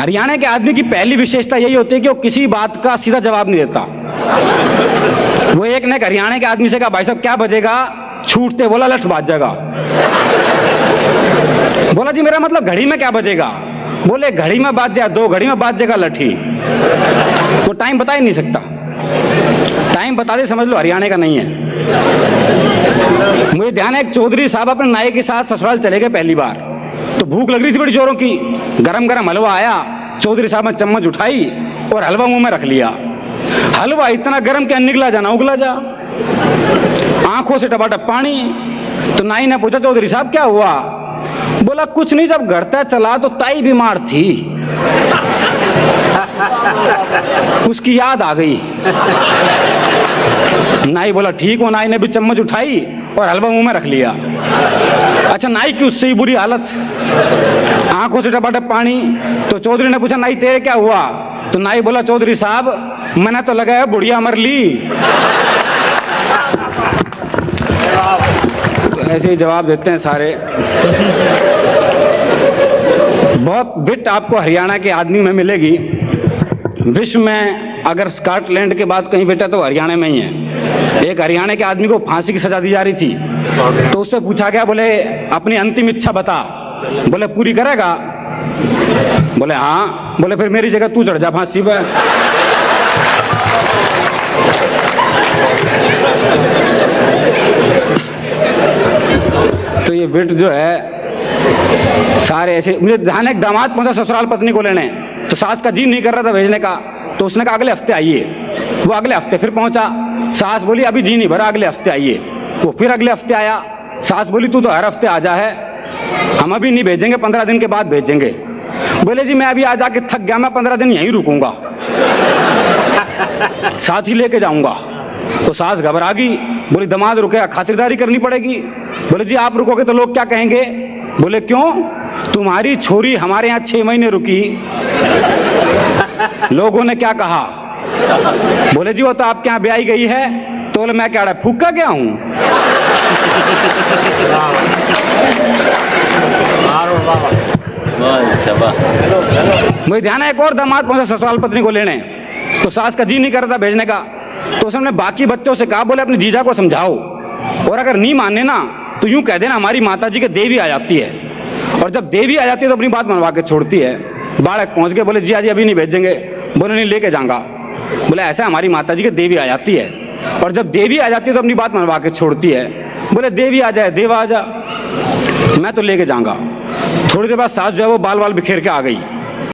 हरियाणा के आदमी की पहली विशेषता यही होती है कि वो किसी बात का सीधा जवाब नहीं देता। वो एक ने हरियाणा के आदमी से कहा, भाई साहब क्या बजेगा? छूटते बोला, लठ बाज जाएगा। बोला जी मेरा मतलब घड़ी में क्या बजेगा? बोले घड़ी में बाज जाए, 2 घड़ी में बाज जाएगा लठी। वो टाइम बता ही नहीं सकता। टाइम बता दे समझ लो हरियाणा का नहीं है। मुझे ध्यान है एक चौधरी साहब अपने नाई के साथ ससुराल चले गए पहली बार, तो भूख लग रही थी बड़ी जोरों की। गरम गरम हलवा आया, चौधरी साहब ने चम्मच उठाई और हलवा मुंह में रख लिया। हलवा इतना गर्म कि निकला जा ना उगला जा, आंखों से टपाटप पानी। तो नाई ने पूछा, चौधरी साहब क्या हुआ? बोला कुछ नहीं, जब घर तक चला तो ताई बीमार थी, उसकी याद आ गई। नाई बोला ठीक हो। नाई ने भी चम्मच उठाई और हलवा मुंह में रख लिया। अच्छा नाई की उससे ही बुरी हालत, आंखों से टपाटप पानी। तो चौधरी ने पूछा, नाई तेरे क्या हुआ? तो नाई बोला, चौधरी साहब मैंने तो लगाया बुढ़िया मर ली। ऐसे ही जवाब देते हैं सारे। बहुत बिट आपको हरियाणा के आदमी में मिलेगी। विश्व में अगर स्कॉटलैंड के बाद कहीं बेटा तो हरियाणा में ही है। एक हरियाणा के आदमी को फांसी की सजा दी जा रही थी, तो उससे पूछा गया, बोले अपनी अंतिम इच्छा बता। बोले पूरी करेगा? बोले हाँ। बोले फिर मेरी जगह तू चढ़ जा फांसी पे। तो ये बिट जो है सारे ऐसे। मुझे ध्यान है एक दामाद पहुंचा ससुराल पत्नी को लेने, तो सास का जी नहीं कर रहा था भेजने का, तो उसने कहा अगले हफ्ते आइए। वो अगले हफ्ते फिर पहुंचा, सास बोली अभी जी नहीं भरा, अगले हफ्ते आइए। वो फिर अगले हफ्ते आया, सास बोली तू तो हर हफ्ते आ जा है, हम अभी नहीं भेजेंगे, 15 दिन के बाद भेजेंगे। बोले जी मैं अभी आ जाके थक गया, मैं 15 दिन यहीं रुकूंगा, साथ ही लेके जाऊंगा। तो सास घबरा गई, बोली दामाद रुकेगा, खातिरदारी करनी पड़ेगी। बोले जी आप रुकोगे तो लोग क्या कहेंगे? बोले क्यों? तुम्हारी छोरी हमारे यहाँ 6 महीने रुकी, लोगों ने क्या कहा? बोले जी वो तो आपके यहाँ ब्याही गई है। तो बोले मैं क्या फूका क्या हूं? मुझे ध्यान है एक और दामाद पहुंचा ससुराल पत्नी को लेने, तो सास का जी नहीं कर रहा था भेजने का, तो उसने बाकी बच्चों से कहा, बोले अपने जीजा को समझाओ, और अगर नहीं माने ना तो यूं कह देना हमारी माता जी के देवी आ जाती है, और जब देवी आ जाती है तो अपनी बात मनवा के छोड़ती है। बालक पहुंच गए, बोले जी आज अभी नहीं भेजेंगे। बोले नहीं लेके जाऊंगा। बोले ऐसा हमारी माता जी के देवी आ जाती है, और जब देवी आ जाती है तो अपनी बात मनवा के छोड़ती है। बोले देवी आ जाए, देवा आ जा, मैं तो लेके जाऊंगा। थोड़ी देर बाद सास जो है वो बाल बिखेर के आ गई।